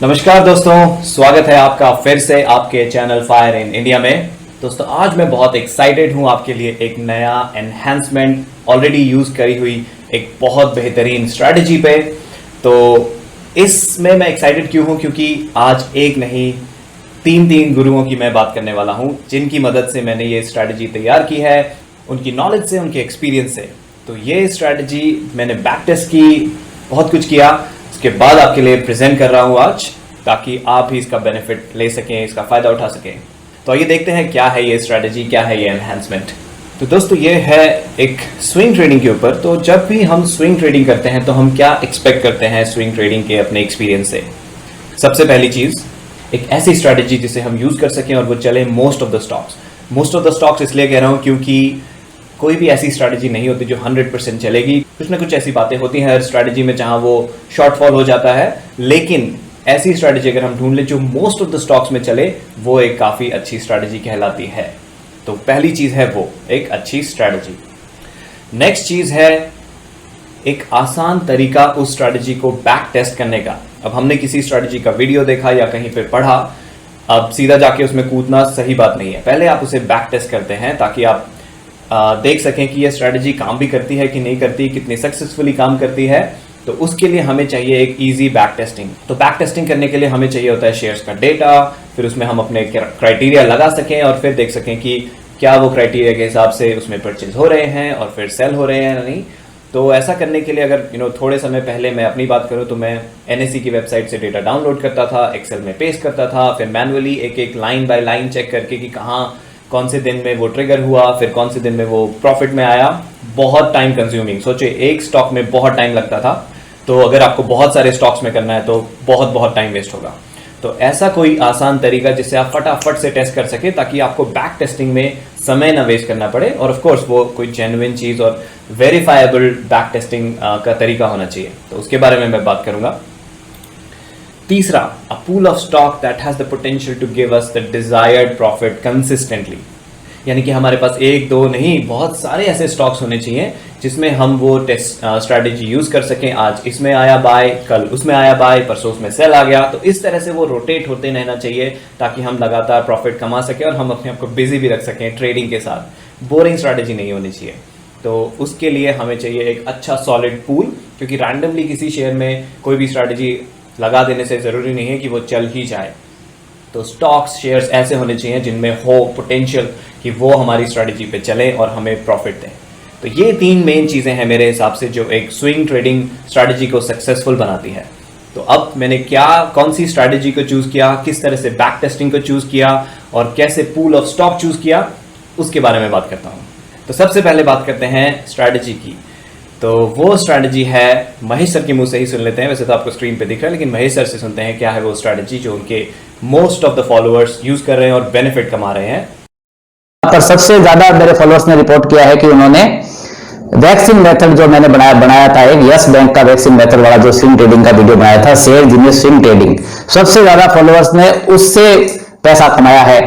नमस्कार दोस्तों, स्वागत है आपका फिर से आपके चैनल फायर इन इंडिया में। दोस्तों आज मैं बहुत एक्साइटेड हूं आपके लिए एक नया एनहांसमेंट ऑलरेडी यूज करी हुई एक बहुत बेहतरीन स्ट्रैटेजी पे। तो इसमें मैं एक्साइटेड क्यों हूं? क्योंकि आज एक नहीं तीन गुरुओं की मैं बात करने वाला हूं जिनकी मदद से मैंने ये स्ट्रैटेजी तैयार की है, उनकी नॉलेज से, उनके एक्सपीरियंस से। तो ये स्ट्रैटेजी मैंने बैक टेस्ट की, बहुत कुछ किया, उसके बाद आपके लिए प्रेजेंट कर रहा हूं आज, ताकि आप भी इसका बेनिफिट ले सकें, इसका फायदा उठा सकें। तो आइए देखते हैं क्या है ये स्ट्रैटेजी, क्या है ये एनहांसमेंट। तो दोस्तों ये है एक स्विंग ट्रेडिंग के ऊपर। तो जब भी हम स्विंग ट्रेडिंग करते हैं तो हम क्या एक्सपेक्ट करते हैं स्विंग ट्रेडिंग के अपने एक्सपीरियंस से? सबसे पहली चीज, एक ऐसी स्ट्रैटेजी जिसे हम यूज कर सकें और वो चले most of the stocks. Most of the stocks इसलिए कह रहा हूं क्योंकि कोई भी ऐसी स्ट्रैटेजी नहीं होती जो 100% चलेगी। कुछ ना कुछ ऐसी बातें होती हैं हर स्ट्रैटेजी में जहां वो शॉर्टफॉल हो जाता है, लेकिन ऐसी स्ट्रैटेजी अगर हम ढूंढ लें जो मोस्ट ऑफ द स्टॉक्स में चले, वो एक काफी अच्छी स्ट्रैटेजी कहलाती है। तो पहली चीज है वो एक अच्छी स्ट्रैटेजी। नेक्स्ट चीज है एक आसान तरीका उस स्ट्रैटेजी को बैक टेस्ट करने का। अब हमने किसी स्ट्रैटेजी का वीडियो देखा या कहीं पे पढ़ा, अब सीधा जाके उसमें कूदना सही बात नहीं है। पहले आप उसे बैक टेस्ट करते हैं ताकि आप देख सकें कि यह स्ट्रैटेजी काम भी करती है कि नहीं करती, कितनी सक्सेसफुली काम करती है। तो उसके लिए हमें चाहिए एक इजी बैक टेस्टिंग। तो बैक टेस्टिंग करने के लिए हमें चाहिए होता है शेयर्स का डेटा, फिर उसमें हम अपने क्राइटेरिया लगा सकें और फिर देख सकें कि क्या वो क्राइटेरिया के हिसाब से उसमें परचेज हो रहे हैं और फिर सेल हो रहे हैं या नहीं। तो ऐसा करने के लिए अगर थोड़े समय पहले मैं अपनी बात करूं तो मैं NSE की वेबसाइट से डेटा डाउनलोड करता था, एक्सेल में पेस्ट करता था, फिर मैनुअली एक लाइन बाय लाइन चेक करके कि कहाँ कौन से दिन में वो ट्रिगर हुआ, फिर कौन से दिन में वो प्रॉफिट में आया। बहुत टाइम कंज्यूमिंग, सोचिए एक स्टॉक में बहुत टाइम लगता था। तो अगर आपको बहुत सारे स्टॉक्स में करना है तो बहुत टाइम वेस्ट होगा। तो ऐसा कोई आसान तरीका जिससे आप फटाफट से टेस्ट कर सके ताकि आपको बैक टेस्टिंग में समय ना वेस्ट करना पड़े, और ऑफ कोर्स वो कोई जेन्युइन चीज और वेरीफाइबल बैक टेस्टिंग का तरीका होना चाहिए। तो उसके बारे में मैं बात करूंगा। तीसरा, a pool of stock that has the potential to give us the desired profit consistently. यानी कि हमारे पास एक दो नहीं, बहुत सारे ऐसे स्टॉक्स होने चाहिए जिसमें हम वो टेस्ट स्ट्रैटेजी यूज कर सकें। आज इसमें आया बाय, कल उसमें आया बाय, परसों उसमें सेल आ गया। तो इस तरह से वो रोटेट होते रहना चाहिए ताकि हम लगातार प्रॉफिट कमा सकें और हम अपने आप को बिजी भी रख सकें ट्रेडिंग के साथ। बोरिंग स्ट्रैटेजी नहीं होनी चाहिए। तो उसके लिए हमें चाहिए एक अच्छा सॉलिड पूल, क्योंकि रैंडमली किसी शेयर में कोई भी स्ट्रैटेजी लगा देने से जरूरी नहीं है कि वो चल ही जाए। तो स्टॉक्स, शेयर्स ऐसे होने चाहिए जिनमें हो पोटेंशियल कि वो हमारी स्ट्रैटेजी पे चले और हमें प्रॉफिट दें। तो ये तीन मेन चीजें हैं मेरे हिसाब से जो एक स्विंग ट्रेडिंग स्ट्रैटेजी को सक्सेसफुल बनाती है। तो अब मैंने कौन सी स्ट्रैटेजी को चूज किया, किस तरह से बैक टेस्टिंग को चूज किया और कैसे पूल ऑफ स्टॉक चूज किया, उसके बारे में बात करता हूं। तो सबसे पहले बात करते हैं स्ट्रैटेजी की। तो वो स्ट्रैटेजी है, महेश सर के मुंह से ही सुन लेते हैं। वैसे तो आपको स्क्रीन पे दिख रहा है, लेकिन महेश सर से सुनते हैं क्या है वो स्ट्रैटेजी जो उनके most of the followers use कर रहे हैं और बेनिफिट कमा रहे हैं। पर सबसे ज्यादा मेरे फॉलोअर्स ने रिपोर्ट किया है कि उन्होंने वैक्सीन मेथड जो मैंने बनाया था, एक यस बैंक का वैक्सीन मेथड वाला जो स्विंग ट्रेडिंग का वीडियो बनाया था, शेयर जीनियस स्विंग ट्रेडिंग, सबसे ज्यादा फॉलोअर्स ने उससे पैसा कमाया है।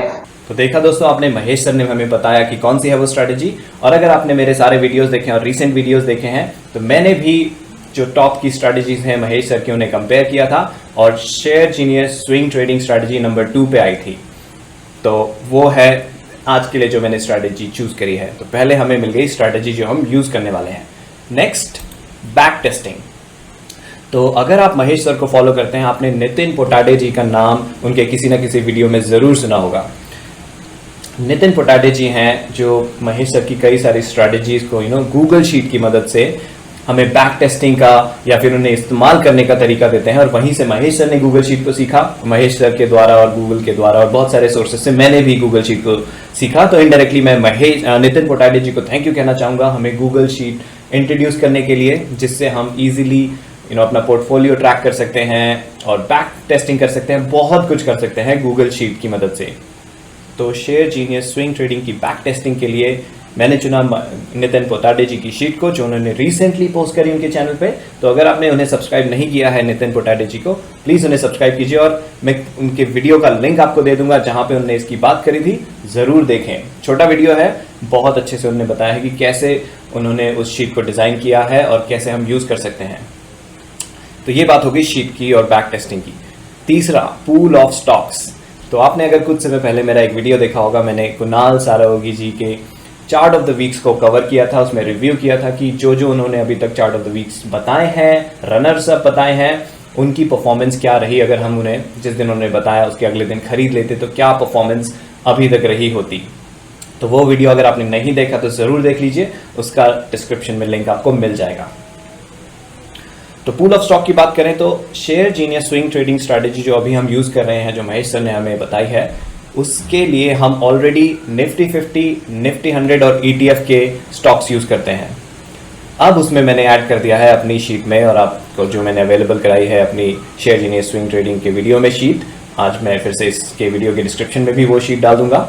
तो देखा दोस्तों, आपने महेश सर ने हमें बताया कि कौन सी है वो स्ट्रैटेजी। और अगर आपने मेरे सारे वीडियोस देखे और रीसेंट वीडियोस देखे हैं तो मैंने भी जो टॉप की स्ट्रैटेजीज हैं महेश सर की, उन्हें कंपेयर किया था और share genius swing trading strategy number 2 पे आई थी। तो वो है आज के लिए जो मैंने स्ट्रैटेजी चूज करी है। तो पहले हमें मिल गई स्ट्रैटेजी जो हम यूज करने वाले हैं। Next, back testing. तो अगर आप महेश सर को फॉलो करते हैं, आपने नितिन पोटाडे जी का नाम उनके किसी ना किसी वीडियो में जरूर सुना होगा। नितिन पोटाडे जी हैं जो महेश सर की कई सारी स्ट्रैटेजीज को गूगल शीट की मदद से हमें बैक टेस्टिंग का या फिर उन्हें इस्तेमाल करने का तरीका देते हैं। और वहीं से महेश सर ने गूगल शीट को सीखा, महेश सर के द्वारा और गूगल के द्वारा और बहुत सारे सोर्सेज से मैंने भी गूगल शीट को सीखा। तो इनडायरेक्टली मैं नितिन पोटाडे जी को थैंक यू कहना चाहूँगा हमें गूगल शीट इंट्रोड्यूस करने के लिए, जिससे हम ईजिली अपना पोर्टफोलियो ट्रैक कर सकते हैं और बैक टेस्टिंग कर सकते हैं, बहुत कुछ कर सकते हैं गूगल शीट की मदद से। तो शेयर जीनियस स्विंग ट्रेडिंग की बैक टेस्टिंग के लिए मैंने चुना नितिन पोटाडे जी की शीट को, जो उन्होंने रिसेंटली पोस्ट करी उनके चैनल पे। तो अगर आपने उन्हें सब्सक्राइब नहीं किया है नितिन पोटाडे जी को, प्लीज़ उन्हें सब्सक्राइब कीजिए और मैं उनके वीडियो का लिंक आपको दे दूंगा जहां पे उन्होंने इसकी बात करी थी, ज़रूर देखें। छोटा वीडियो है, बहुत अच्छे से उन्होंने बताया है कि कैसे उन्होंने उस शीट को डिज़ाइन किया है और कैसे हम यूज़ कर सकते हैं। तो ये बात हो गई शीट की और बैक टेस्टिंग की। तीसरा, पूल ऑफ स्टॉक्स। तो आपने अगर कुछ समय पहले मेरा एक वीडियो देखा होगा, मैंने कुणाल सारावगी जी के चार्ट ऑफ द वीक्स को कवर किया था। उसमें रिव्यू किया था कि जो जो उन्होंने अभी तक चार्ट ऑफ द वीक्स बताए हैं, रनर्स अप बताए हैं, उनकी परफॉर्मेंस क्या रही। अगर हम उन्हें जिस दिन उन्होंने बताया उसके अगले दिन खरीद लेते तो क्या परफॉर्मेंस अभी तक रही होती। तो वो वीडियो अगर आपने नहीं देखा तो ज़रूर देख लीजिए, उसका डिस्क्रिप्शन में लिंक आपको मिल जाएगा। तो पूल ऑफ स्टॉक की बात करें तो share genius swing trading strategy जो अभी हम यूज़ कर रहे हैं, जो महेश सर ने हमें बताई है, उसके लिए हम ऑलरेडी निफ्टी 50, निफ्टी 100 और ETF के स्टॉक्स यूज़ करते हैं। अब उसमें मैंने ऐड कर दिया है अपनी शीट में, और आपको जो मैंने अवेलेबल कराई है अपनी शेयर जीनियस स्विंग ट्रेडिंग के वीडियो में शीट, आज मैं फिर से इसके वीडियो के डिस्क्रिप्शन में भी वो शीट डाल दूंगा।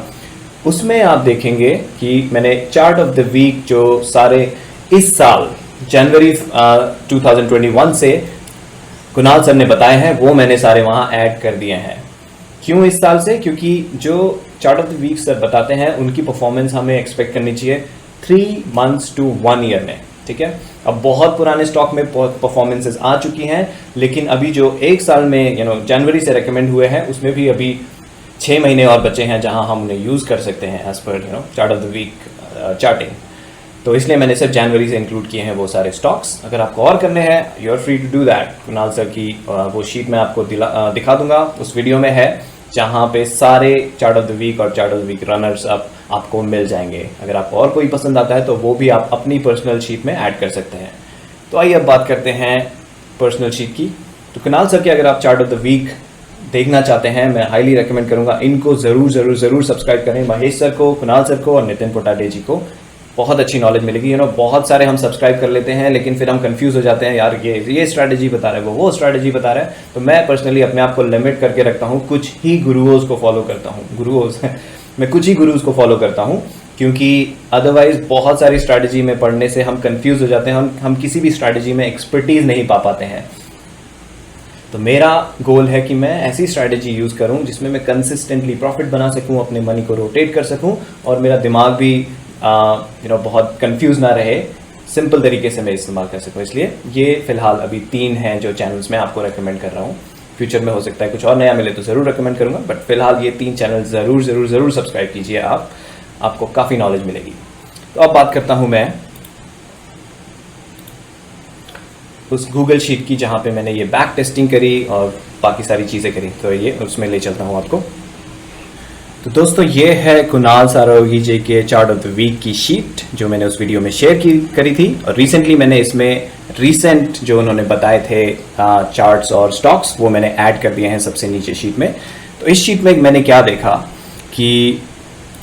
उसमें आप देखेंगे कि मैंने चार्ट ऑफ द वीक जो सारे इस साल जनवरी 2021 से कुणाल सर ने बताए हैं, वो मैंने सारे वहाँ ऐड कर दिए हैं। क्यों इस साल से? क्योंकि जो chart of the week sir बताते हैं उनकी परफॉर्मेंस हमें एक्सपेक्ट करनी चाहिए 3 months to 1 year में, ठीक है। अब बहुत पुराने स्टॉक में परफॉर्मेंसेस आ चुकी हैं, लेकिन अभी जो एक साल में जनवरी से रेकमेंड हुए हैं उसमें भी अभी 6 महीने और बचे हैं जहां हम उन्हें यूज़ कर सकते हैं एज पर chart of the week charting. तो इसलिए मैंने सिर्फ जनवरी से इंक्लूड किए हैं वो सारे स्टॉक्स। अगर आपको और करने हैं, you are free to do that. Kunal sir की वो शीट मैं आपको दिखा दूंगा, उस वीडियो में है, जहाँ पे सारे चार्ट ऑफ द वीक और chart of the week runners up आपको मिल जाएंगे। अगर आपको और कोई पसंद आता है तो वो भी आप अपनी पर्सनल शीट में ऐड कर सकते हैं। तो आइए अब बात करते हैं पर्सनल शीट की। तो कुणाल सर के अगर आप चार्ट ऑफ द वीक देखना चाहते हैं, मैं हाईली रेकमेंड करूंगा इनको ज़रूर सब्सक्राइब करें। महेश सर को, कुणाल सर को और नितिन पोटाटे जी को बहुत अच्छी नॉलेज मिलेगी। बहुत सारे हम सब्सक्राइब कर लेते हैं लेकिन फिर हम कंफ्यूज हो जाते हैं, यार ये स्ट्रैटेजी बता रहे हैं, वो स्ट्रैटेजी बता रहे हैं। तो मैं पर्सनली अपने आप को लिमिट करके रखता हूँ, कुछ ही गुरुओं को फॉलो करता हूँ। मैं कुछ ही गुरुओं को फॉलो करता हूँ, क्योंकि अदरवाइज बहुत सारी स्ट्रैटेजी में पढ़ने से हम कंफ्यूज हो जाते हैं, हम किसी भी स्ट्रैटेजी में एक्सपर्टीज नहीं पा पाते हैं। तो मेरा गोल है कि मैं ऐसी स्ट्रैटेजी यूज़ करूं जिसमें मैं कंसिस्टेंटली प्रॉफिट बना सकूं, अपने मनी को रोटेट कर सकूं और मेरा दिमाग भी बहुत कंफ्यूज ना रहे, सिंपल तरीके से मैं इस्तेमाल कर सकूं। इसलिए ये फिलहाल अभी 3 हैं जो चैनल्स मैं आपको रेकमेंड कर रहा हूँ। फ्यूचर में हो सकता है कुछ और नया मिले तो ज़रूर रेकमेंड करूँगा, बट फिलहाल ये 3 चैनल ज़रूर सब्सक्राइब कीजिए, आपको काफ़ी नॉलेज मिलेगी। तो अब बात करता हूँ मैं उस गूगल शीट की जहाँ पे मैंने ये बैक टेस्टिंग करी और बाकी सारी चीज़ें करी, तो ये उसमें ले चलता हूँ आपको। तो दोस्तों ये है कुणाल सारावगी जी के चार्ट ऑफ द वीक की शीट जो मैंने उस वीडियो में शेयर करी थी, और रिसेंटली मैंने इसमें रिसेंट जो उन्होंने बताए थे चार्ट्स और स्टॉक्स वो मैंने ऐड कर दिए हैं सबसे नीचे शीट में। तो इस शीट में मैंने क्या देखा कि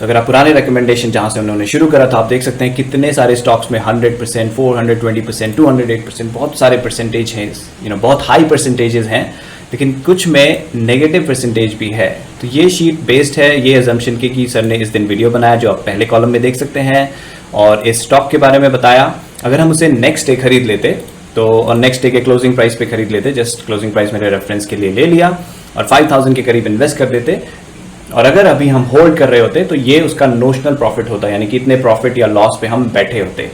अगर आप पुराने रिकमेंडेशन जहाँ से उन्होंने शुरू करा था, आप देख सकते हैं कितने सारे स्टॉक्स में 100%, 420%, 208%, बहुत सारे परसेंटेज हैं, बहुत हाई परसेंटेजेस हैं, लेकिन कुछ में नेगेटिव परसेंटेज भी है। तो ये शीट बेस्ड है ये अजम्पशन के कि सर ने इस दिन वीडियो बनाया जो आप पहले कॉलम में देख सकते हैं, और इस स्टॉक के बारे में बताया। अगर हम उसे नेक्स्ट डे खरीद लेते तो, और नेक्स्ट डे के क्लोजिंग प्राइस पे खरीद लेते, जस्ट क्लोजिंग प्राइस मैंने रेफरेंस के लिए ले लिया, और 5000 के करीब इन्वेस्ट कर देते, और अगर अभी हम होल्ड कर रहे होते तो ये उसका नोशनल प्रॉफिट होता, यानी कि इतने प्रॉफिट या लॉस पे हम बैठे होते।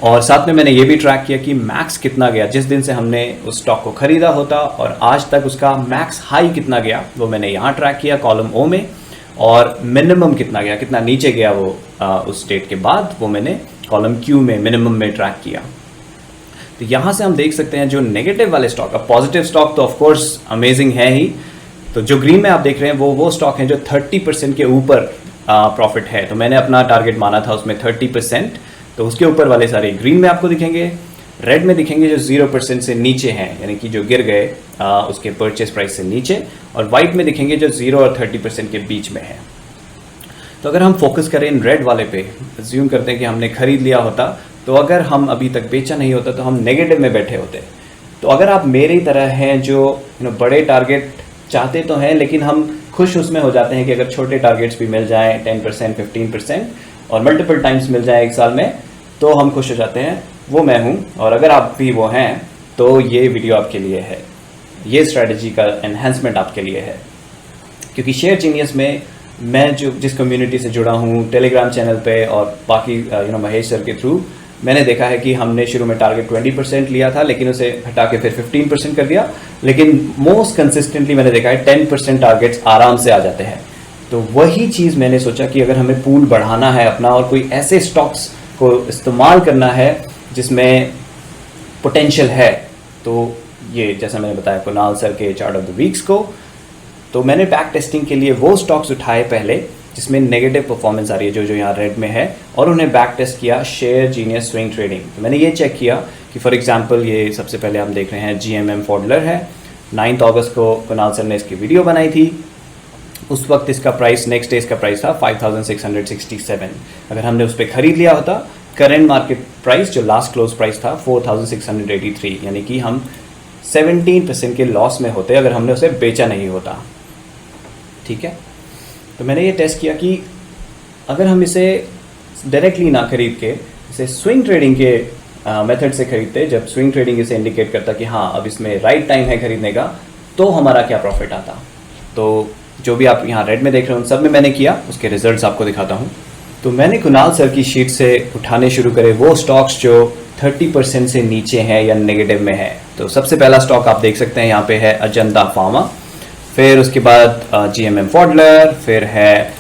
और साथ में मैंने ये भी ट्रैक किया कि मैक्स कितना गया जिस दिन से हमने उस स्टॉक को खरीदा होता, और आज तक उसका मैक्स हाई कितना गया वो मैंने यहाँ ट्रैक किया कॉलम ओ में, और मिनिमम कितना गया, कितना नीचे गया वो उस डेट के बाद, वो मैंने कॉलम क्यू में मिनिमम में ट्रैक किया। तो यहाँ से हम देख सकते हैं जो नेगेटिव वाले स्टॉक, अब पॉजिटिव स्टॉक तो ऑफकोर्स अमेजिंग है ही, तो जो ग्रीन में आप देख रहे हैं वो स्टॉक हैं जो 30% के ऊपर प्रॉफिट है। तो मैंने अपना टारगेट माना था उसमें 30%, तो उसके ऊपर वाले सारे ग्रीन में आपको दिखेंगे। रेड में दिखेंगे जो 0% से नीचे हैं, यानी कि जो गिर गए उसके परचेस प्राइस से नीचे, और वाइट में दिखेंगे जो 0 और 30% के बीच में है। तो अगर हम फोकस करें इन रेड वाले पे, अज्यूम करते हैं कि हमने खरीद लिया होता, तो अगर हम अभी तक बेचा नहीं होता तो हम नेगेटिव में बैठे होते। तो अगर आप मेरी तरह हैं जो बड़े टारगेट चाहते तो हैं, लेकिन हम खुश उसमें हो जाते हैं कि अगर छोटे टारगेट्स भी मिल जाएं 10%, 15% और मल्टीपल टाइम्स मिल जाए एक साल में, तो हम खुश हो जाते हैं। वो मैं हूँ, और अगर आप भी वो हैं तो ये वीडियो आपके लिए है, ये स्ट्रैटेजी का एनहेंसमेंट आपके लिए है। क्योंकि शेयर जीनियस में मैं जिस कम्युनिटी से जुड़ा हूँ टेलीग्राम चैनल पे और बाकी महेश सर के थ्रू, मैंने देखा है कि हमने शुरू में टारगेट 20% लिया था, लेकिन उसे हटा के फिर 15% कर दिया, लेकिन मोस्ट कंसिस्टेंटली मैंने देखा है 10% टारगेट्स आराम से आ जाते हैं। तो वही चीज़ मैंने सोचा कि अगर हमें पूल बढ़ाना है अपना और कोई ऐसे स्टॉक्स को इस्तेमाल करना है जिसमें पोटेंशियल है, तो ये जैसा मैंने बताया कुणाल सर के चार्ट ऑफ द वीक्स को, तो मैंने बैक टेस्टिंग के लिए वो स्टॉक्स उठाए पहले जिसमें नेगेटिव परफॉर्मेंस आ रही है, जो यहाँ रेड में है, और उन्हें बैक टेस्ट किया शेयर जीनियस स्विंग ट्रेडिंग। तो मैंने ये चेक किया कि फॉर एग्जांपल ये सबसे पहले हम देख रहे हैं GMM फॉडलर है, 9 अगस्त को कुणाल सर ने इसकी वीडियो बनाई थी। उस वक्त इसका प्राइस, नेक्स्ट डे इसका प्राइस था 5667। अगर हमने उस पर ख़रीद लिया होता, करेंट मार्केट प्राइस जो लास्ट क्लोज प्राइस था 4683, यानी कि हम 17% के लॉस में होते अगर हमने उसे बेचा नहीं होता। ठीक है, तो मैंने ये टेस्ट किया कि अगर हम इसे डायरेक्टली ना खरीद के इसे स्विंग ट्रेडिंग के मेथड से खरीदते, जब स्विंग ट्रेडिंग इसे इंडिकेट करता कि हाँ अब इसमें राइट टाइम है खरीदने का, तो हमारा क्या प्रॉफिट आता। तो जो भी आप यहाँ रेड में देख रहे हो उन सब में मैंने किया, उसके रिजल्ट्स आपको दिखाता हूँ। तो मैंने कुणाल सर की शीट से उठाने शुरू करे वो स्टॉक्स जो 30% से नीचे हैं या नेगेटिव में है। तो सबसे पहला स्टॉक आप देख सकते हैं यहाँ पे है अजंता फार्मा, फिर उसके बाद GMM फॉडलर, फिर है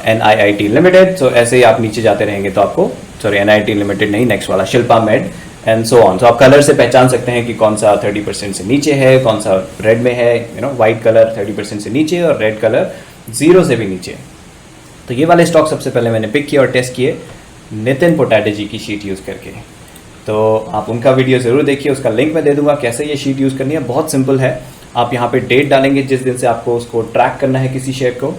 NIIT लिमिटेड। तो ऐसे ही आप नीचे जाते रहेंगे तो आपको, सॉरी NIIT लिमिटेड नहीं, नेक्स्ट वाला Shilpa made and so on. तो आप कलर से पहचान सकते हैं कि कौन सा 30% से नीचे है, कौन सा रेड में है, वाइट कलर 30% से नीचे और रेड कलर 0 से भी नीचे। तो ये वाले स्टॉक सबसे पहले मैंने पिक किए और टेस्ट किए नितिन पोटाटे जी की शीट यूज़ करके। तो आप उनका वीडियो ज़रूर देखिए, उसका लिंक मैं दे दूंगा कैसे ये शीट यूज़ करनी है। बहुत सिंपल है, आप यहाँ पे डेट डालेंगे जिस दिन से आपको उसको ट्रैक करना है किसी शेयर को,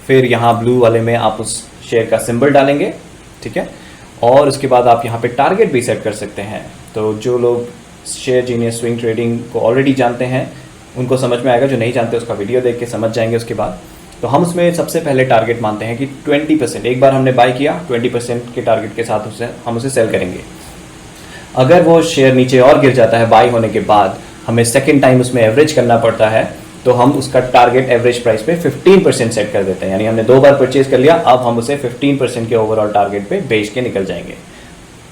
फिर यहाँ ब्लू वाले में आप उस शेयर का सिंबल डालेंगे, ठीक है, और उसके बाद आप यहाँ पे टारगेट भी सेट कर सकते हैं। तो जो लोग शेयर जीनियस स्विंग ट्रेडिंग को ऑलरेडी जानते हैं उनको समझ में आएगा, जो नहीं जानते उसका वीडियो देख के समझ जाएंगे उसके बाद। तो हम उसमें सबसे पहले टारगेट मानते हैं कि 20%, एक बार हमने बाय किया 20% के टारगेट के साथ हम उसे सेल करेंगे। अगर वो शेयर नीचे और गिर जाता है बाय होने के बाद, हमें सेकेंड टाइम उसमें एवरेज करना पड़ता है, तो हम उसका टारगेट एवरेज प्राइस पे 15% सेट कर देते हैं। यानी हमने 2 बार परचेज कर लिया, अब हम उसे 15% के ओवरऑल टारगेट पे बेच के निकल जाएंगे।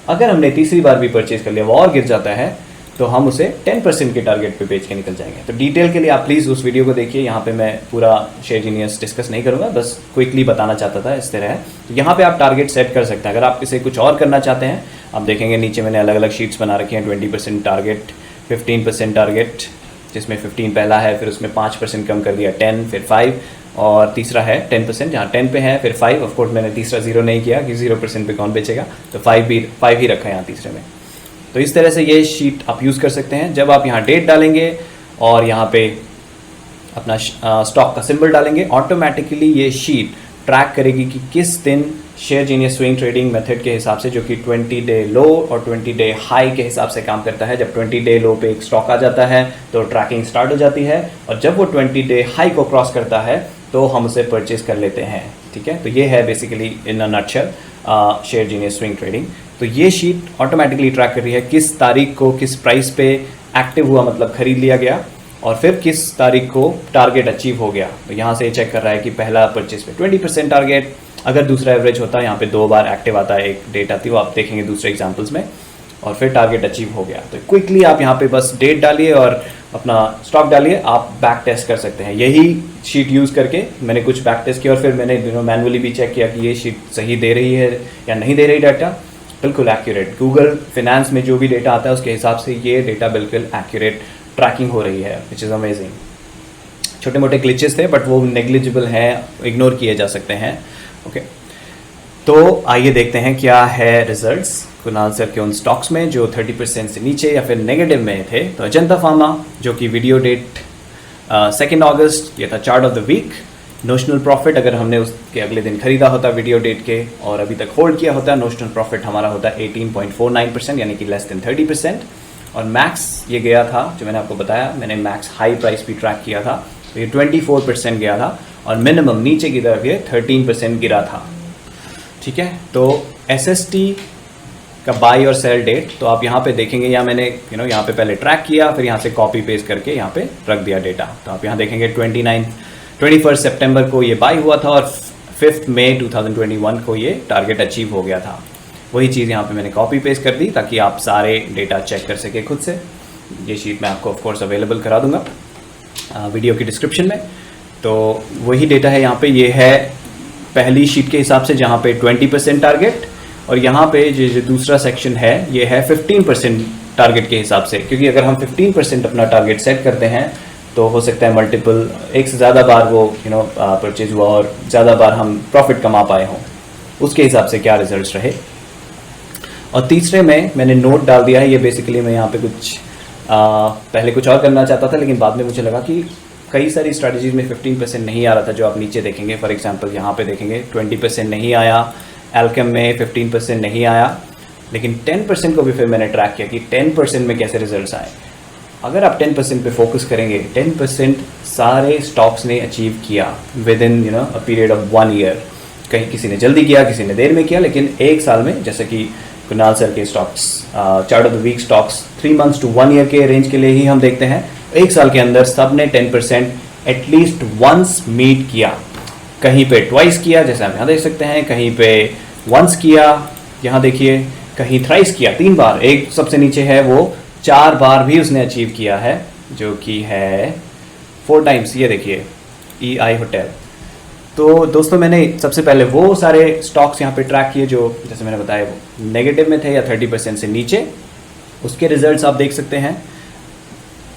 अगर हमने तीसरी बार भी परचेज कर लिया, वो और गिर जाता है, तो हम उसे 10% के टारगेट पे बेच के निकल जाएंगे। तो डिटेल के लिए आप प्लीज़ उस वीडियो को देखिए, यहाँ पे मैं पूरा शेयर जीनियस डिस्कस नहीं करूँगा, बस क्विकली बताना चाहता था इस तरह है। तो यहाँ पे आप टारगेट सेट कर सकते हैं। अगर आप इसे कुछ और करना चाहते हैं, आप देखेंगे नीचे मैंने अलग अलग शीट्स बना रखी हैं, 20% टारगेट, 15% टारगेट, जिसमें 15 पहला है, फिर उसमें 5% कम कर दिया 10, फिर 5, और तीसरा है 10%, जहाँ 10 पे है, फिर 5। ऑफ कोर्स मैंने तीसरा 0 नहीं किया कि 0% पे कौन बेचेगा, तो 5 ही रखा है यहाँ तीसरे में। तो इस तरह से ये शीट आप यूज़ कर सकते हैं। जब आप यहाँ डेट डालेंगे और यहाँ पे अपना स्टॉक का सिंबल डालेंगे, ऑटोमेटिकली ये शीट ट्रैक करेगी कि किस दिन share genius swing trading method के हिसाब से, जो कि 20 डे लो और 20 डे हाई के हिसाब से काम करता है। जब 20 डे लो पे एक स्टॉक आ जाता है तो ट्रैकिंग स्टार्ट हो जाती है, और जब वो 20 डे हाई को क्रॉस करता है तो हम उसे परचेज कर लेते हैं। ठीक है, तो ये है basically in a nutshell share genius swing trading. तो ये शीट ऑटोमेटिकली ट्रैक कर रही है किस तारीख को किस प्राइस पे एक्टिव हुआ, मतलब खरीद लिया गया, और फिर किस तारीख को टारगेट अचीव हो गया। तो यहाँ से चेक कर रहा है कि पहला परचेज पे 20% टारगेट, अगर दूसरा एवरेज होता है, यहाँ पे 2 बार एक्टिव आता है, एक डेट आती है, वो आप देखेंगे दूसरे एग्जाम्पल्स में, और फिर टारगेट अचीव हो गया। तो क्विकली आप यहाँ पे बस डेट डालिए और अपना स्टॉक डालिए, आप बैक टेस्ट कर सकते हैं। यही शीट यूज़ करके मैंने कुछ बैक टेस्ट किया और फिर मैंने मैनुअली भी चेक किया कि ये शीट सही दे रही है या नहीं दे रही डाटा, बिल्कुल एक्यूरेट। गूगल फिनेंस में जो भी डेटा आता है उसके हिसाब से ये डेटा बिल्कुल एक्यूरेट ट्रैकिंग हो रही है, विच इज़ अमेजिंग। छोटे मोटे ग्लिचेस थे बट वो नेग्लिजिबल हैं, इग्नोर किए जा सकते हैं। ओके, तो आइए देखते हैं क्या है रिजल्ट्स कुणाल सर के उन स्टॉक्स में जो 30% से नीचे या फिर नेगेटिव में थे। तो अजंता फार्मा, जो कि वीडियो डेट 2 अगस्त, ये था chart of the week. Notional profit, अगर हमने उसके अगले दिन खरीदा होता वीडियो डेट के और अभी तक होल्ड किया होता, नोशनल प्रॉफिट हमारा होता 18.49%, यानी कि लेस देन 30%। और मैक्स ये गया था, जो मैंने आपको बताया, मैंने मैक्स हाई प्राइस भी ट्रैक किया था, तो ये 24% गया था, और मिनिमम नीचे की तरफ ये 13% गिरा था। ठीक है, तो SST का बाई और सेल डेट, तो आप यहाँ पे देखेंगे, या मैंने यहाँ पे पहले ट्रैक किया, फिर यहाँ से कॉपी पेस्ट करके यहाँ पे रख दिया डेटा। तो आप यहाँ देखेंगे 21 सितंबर को ये बाई हुआ था और 5 मई 2021 को ये टारगेट अचीव हो गया था। वही चीज़ यहाँ पे मैंने कॉपी पेस्ट कर दी ताकि आप सारे डेटा चेक कर सके खुद से। ये शीट मैं आपको ऑफ कोर्स अवेलेबल करा दूंगा वीडियो की डिस्क्रिप्शन में। तो वही डेटा है यहाँ पे, ये है पहली शीट के हिसाब से जहाँ पे 20% टारगेट, और यहाँ पे जो दूसरा सेक्शन है ये है 15% टारगेट के हिसाब से, क्योंकि अगर हम 15% अपना टारगेट सेट करते हैं तो हो सकता है मल्टीपल एक से ज़्यादा बार वो परचेज हुआ और ज़्यादा बार हम प्रॉफिट कमा पाए हों, उसके हिसाब से क्या रिजल्ट्स रहे। और तीसरे में मैंने नोट डाल दिया है, ये बेसिकली मैं यहाँ पे कुछ पहले कुछ और करना चाहता था, लेकिन बाद में मुझे लगा कि कई सारी स्ट्रैटेजीज में 15% नहीं आ रहा था जो आप नीचे देखेंगे। फॉर एग्जांपल यहाँ पे देखेंगे 20% नहीं आया, एल्केम में 15% नहीं आया, लेकिन 10% को भी फिर मैंने ट्रैक किया कि 10% में कैसे रिजल्ट्स आए। अगर आप 10% पे फोकस करेंगे, 10% सारे स्टॉक्स ने अचीव किया with in a period of 1 year. कहीं किसी ने जल्दी किया, किसी ने देर में किया, लेकिन एक साल में, जैसे कि कुणाल सर के stocks chart of the week stocks 3 months to 1 year के रेंज के लिए ही हम देखते हैं, एक साल के अंदर सब ने 10% एटलीस्ट वंस मीट किया। कहीं पे ट्वाइस किया, जैसे आप यहाँ देख सकते हैं, कहीं पे वंस किया, यहाँ देखिए, कहीं थ्राइस किया, 3 बार, एक सबसे नीचे है वो 4 बार भी उसने अचीव किया है, जो कि है 4 टाइम्स। ये देखिए EI होटल। तो दोस्तों मैंने सबसे पहले वो सारे स्टॉक्स यहाँ पे ट्रैक किए जो जैसे मैंने बताया वो नेगेटिव में थे या 30% से नीचे, उसके रिजल्ट्स आप देख सकते हैं।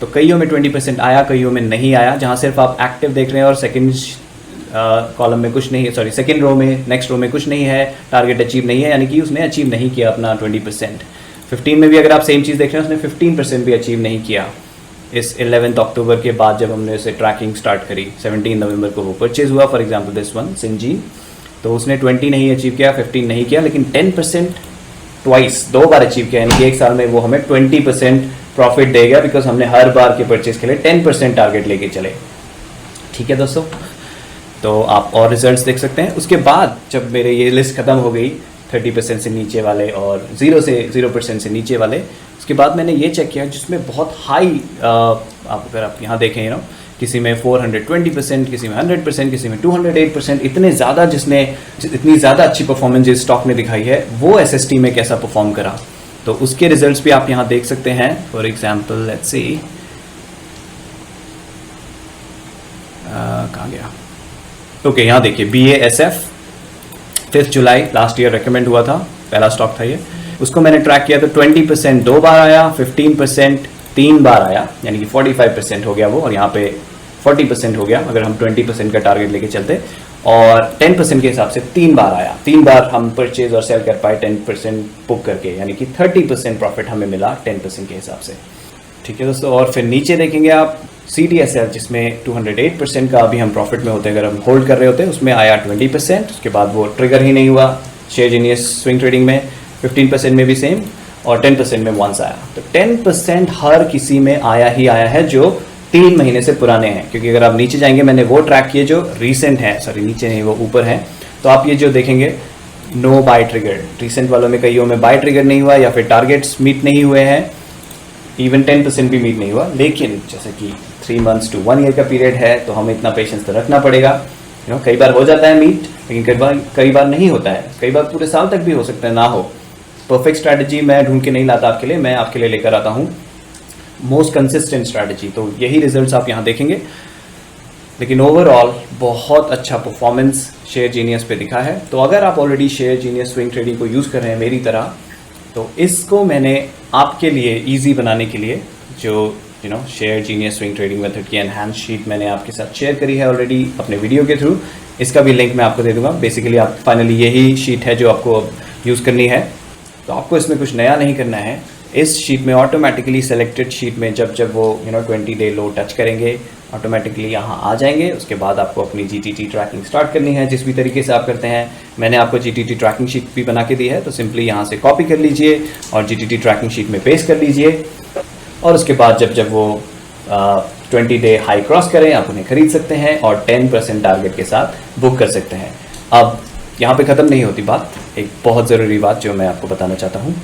तो कईयों में 20% आया, कईयों में नहीं आया। जहाँ सिर्फ आप एक्टिव देख रहे हैं और सेकंड कॉलम में कुछ नहीं है, सॉरी सेकंड रो में, नेक्स्ट रो में कुछ नहीं है, टारगेट अचीव नहीं है, यानी कि उसने अचीव नहीं किया अपना 20%। 15 में भी अगर आप सेम चीज़ देख रहे हैं, उसने 15% भी अचीव नहीं किया। इस 11 अक्टूबर के बाद जब हमने उसे ट्रैकिंग स्टार्ट करी, 17 नवंबर को वो परचेज हुआ, for example this one Syngene, तो उसने 20 नहीं अचीव किया, 15 नहीं किया, लेकिन 10% ट्वाइस 2 बार अचीव किया, यानी कि एक साल में वो हमें 20% प्रॉफिट देगा, बिकॉज हमने हर बार के परचेज के लिए 10% टारगेट लेके चले। ठीक है दोस्तों, तो आप और रिजल्ट्स देख सकते हैं। उसके बाद जब मेरे ये लिस्ट ख़त्म हो गई 30% से नीचे वाले और 0% से नीचे वाले, उसके बाद मैंने ये चेक किया जिसमें बहुत हाई आप अगर आप यहाँ देखें किसी में 420%, किसी में 100%, किसी में 208%, इतने ज़्यादा इतनी ज़्यादा अच्छी परफॉर्मेंस जिस स्टॉक ने दिखाई है, वो SST में कैसा परफॉर्म करा, तो उसके रिजल्ट्स भी आप यहाँ देख सकते हैं। फॉर एग्जाम्पल लेट्स सी, कहाँ गया, ओके यहाँ देखिए BASF 5 जुलाई लास्ट ईयर रेकमेंड हुआ था, पहला स्टॉक था ये, उसको मैंने ट्रैक किया तो 20% 2 बार आया, 15% 3 बार आया, यानी कि 45% हो गया वो, और यहाँ पे 40% हो गया अगर हम 20% का टारगेट लेके चलते, और 10% के हिसाब से 3 बार आया, 3 बार हम परचेज और सेल कर पाए 10% बुक करके, यानी कि 30% प्रॉफिट हमें मिला 10% के हिसाब से। ठीक है दोस्तों, और फिर नीचे देखेंगे आप CDSL जिसमें 208% का अभी हम प्रॉफिट में होते हैं, अगर हम होल्ड कर रहे होते हैं, उसमें आया 20%, उसके बाद वो ट्रिगर ही नहीं हुआ। शेयर जीनियस स्विंग ट्रेडिंग में 15% में भी सेम, और 10% में वंस आया। तो 10% हर किसी में आया ही आया है जो 3 महीने से पुराने हैं, क्योंकि अगर आप नीचे जाएंगे, मैंने वो ट्रैक किए जो रिसेंट हैं, सॉरी नीचे नहीं वो ऊपर हैं, तो आप ये जो देखेंगे नो बाय ट्रिगर, रिसेंट वालों में कईयों में बाय ट्रिगर नहीं हुआ या फिर टारगेट्स मीट नहीं हुए हैं, इवन 10% भी मीट नहीं हुआ। लेकिन जैसे कि 3 मंथ्स टू 1 ईयर का पीरियड है, तो हमें इतना पेशेंस तो रखना पड़ेगा। कई बार हो जाता है मीट, लेकिन कई बार नहीं होता है, कई बार पूरे साल तक भी हो सकता है ना हो। परफेक्ट स्ट्रैटेजी मैं ढूंढ के नहीं लाता आपके लिए, मैं आपके लिए लेकर आता हूँ मोस्ट कंसिस्टेंट स्ट्रैटेजी। तो यही रिजल्ट्स आप यहाँ देखेंगे, लेकिन ओवरऑल बहुत अच्छा परफॉर्मेंस शेयर जीनियस पे दिखा है। तो अगर आप already share genius swing trading को यूज़ कर रहे हैं मेरी तरह, तो इसको मैंने आपके लिए ईजी बनाने के लिए जो share genius swing trading method की एनहांस शीट मैंने आपके साथ शेयर करी है ऑलरेडी अपने वीडियो के थ्रू, इसका भी लिंक मैं आपको दे दूंगा। बेसिकली आप फाइनली यही शीट है जो आपको यूज़ करनी है, तो आपको इसमें कुछ नया नहीं करना है। इस शीट में ऑटोमेटिकली सेलेक्टेड शीट में जब वो 20 डे लो टच करेंगे, ऑटोमेटिकली यहाँ आ जाएंगे। उसके बाद आपको अपनी GTT ट्रैकिंग स्टार्ट करनी है, जिस भी तरीके से आप करते हैं। मैंने आपको GTT ट्रैकिंग शीट भी बना के दी है, तो सिंपली यहाँ से कॉपी कर लीजिए और GTT ट्रैकिंग शीट में पेस्ट कर लीजिए, और उसके बाद जब वो 20 डे हाई क्रॉस करें, आप उन्हें खरीद सकते हैं और 10% टारगेट के साथ बुक कर सकते हैं। अब यहाँ पे ख़त्म नहीं होती बात, एक बहुत ज़रूरी बात जो मैं आपको बताना चाहता हूँ।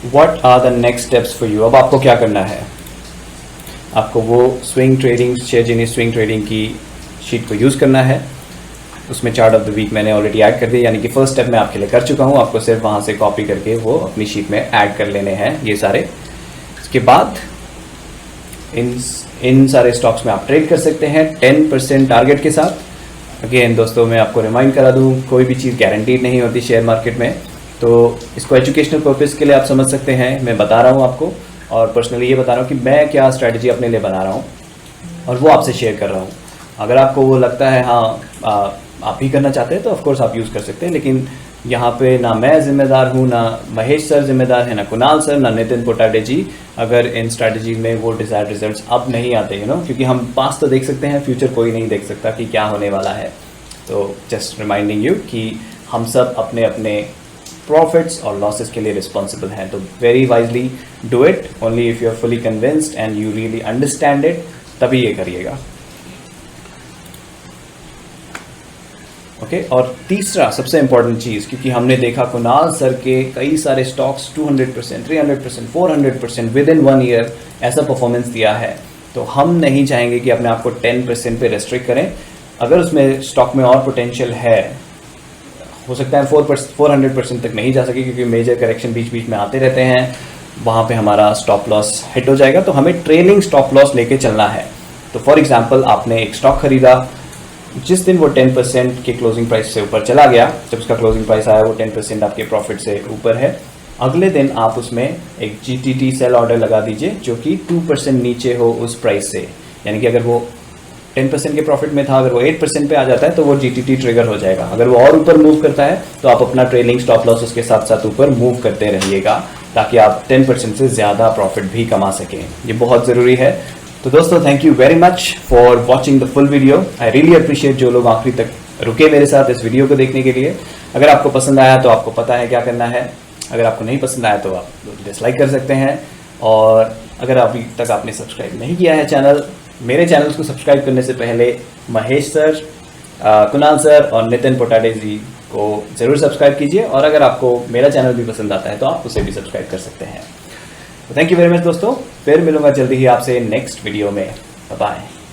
What are the next steps for you. अब आपको क्या करना है, आपको वो swing trading, share genius swing trading की शीट को यूज़ करना है। उसमें चार्ट ऑफ द वीक मैंने ऑलरेडी ऐड कर दिया, यानी कि फर्स्ट स्टेप मैं आपके लिए कर चुका हूँ। आपको सिर्फ वहाँ से कॉपी करके वो अपनी शीट में ऐड कर लेने हैं ये सारे। इसके बाद इन सारे स्टॉक्स में आप ट्रेड कर सकते हैं 10% टारगेट के साथ। अगेन दोस्तों, मैं आपको रिमाइंड करा दूँ, कोई भी चीज़ गारंटीड नहीं होती शेयर मार्केट में, तो इसको एजुकेशनल पर्पज़ के लिए आप समझ सकते हैं। मैं बता रहा हूँ आपको, और पर्सनली ये बता रहा हूँ कि मैं क्या स्ट्रैटेजी अपने लिए बना रहा हूँ और वो आपसे शेयर कर रहा हूँ। अगर आपको वो लगता है हाँ आप ही करना चाहते हैं तो ऑफकोर्स आप यूज़ कर सकते हैं, लेकिन यहाँ पे ना मैं ज़िम्मेदार हूँ, ना महेश सर ज़िम्मेदार है, ना कुणाल सर, ना नितिन पोटाडे जी, अगर इन स्ट्रैटेजी में वो डिज़ायर्ड रिजल्ट्स अब नहीं आते क्योंकि हम पास तो देख सकते हैं, फ्यूचर कोई नहीं देख सकता कि क्या होने वाला है। तो जस्ट रिमाइंडिंग यू कि हम सब अपने अपने प्रॉफिट्स और लॉसेस के लिए रिस्पॉन्सिबल हैं। तो very wisely do it only if you are fully convinced and you really understand it, तभी ये करिएगा। ओके और तीसरा सबसे इम्पॉर्टेंट चीज़, क्योंकि हमने देखा कुणाल सर के कई सारे स्टॉक्स 200%, 300%, 400% विद इन 1 ईयर ऐसा परफॉर्मेंस दिया है, तो हम नहीं चाहेंगे कि अपने आप को 10% पे रेस्ट्रिक्ट करें। अगर उसमें स्टॉक में और पोटेंशियल है, हो सकता है 400% तक नहीं जा सके क्योंकि मेजर करेक्शन बीच बीच में आते रहते हैं, वहाँ पे हमारा स्टॉप लॉस हिट हो जाएगा। तो हमें ट्रेलिंग स्टॉप लॉस लेके चलना है। तो फॉर एग्जांपल आपने एक स्टॉक खरीदा, जिस दिन वो 10% के क्लोजिंग प्राइस से ऊपर चला गया, जब उसका क्लोजिंग प्राइस आया वो 10% आपके प्रॉफिट से ऊपर है, अगले दिन आप उसमें एक GTT सेल ऑर्डर लगा दीजिए जो कि 2% नीचे हो उस प्राइस से। यानी कि अगर वो 10% के प्रॉफिट में था, अगर वो 8% पे आ जाता है तो वो GTT ट्रिगर हो जाएगा। अगर वो और ऊपर मूव करता है तो आप अपना ट्रेलिंग स्टॉप लॉस उसके साथ साथ ऊपर मूव करते रहिएगा, ताकि आप 10% से ज़्यादा प्रॉफिट भी कमा सकें। ये बहुत ज़रूरी है। तो दोस्तों, thank you very much for watching the full video. I really appreciate जो लोग आखिरी तक रुके मेरे साथ इस वीडियो को देखने के लिए। अगर आपको पसंद आया तो आपको पता है क्या करना है, अगर आपको नहीं पसंद आया तो आप डिसलाइक कर सकते हैं। और अगर अभी तक आपने सब्सक्राइब नहीं किया है चैनल, मेरे चैनल को सब्सक्राइब करने से पहले महेश सर, कुणाल सर और नितिन पोटाडे जी को ज़रूर सब्सक्राइब कीजिए। और अगर आपको मेरा चैनल भी पसंद आता है तो आप उसे भी सब्सक्राइब कर सकते हैं। थैंक यू वेरी मच दोस्तों, फिर मिलूंगा जल्दी ही आपसे नेक्स्ट वीडियो में। Bye bye.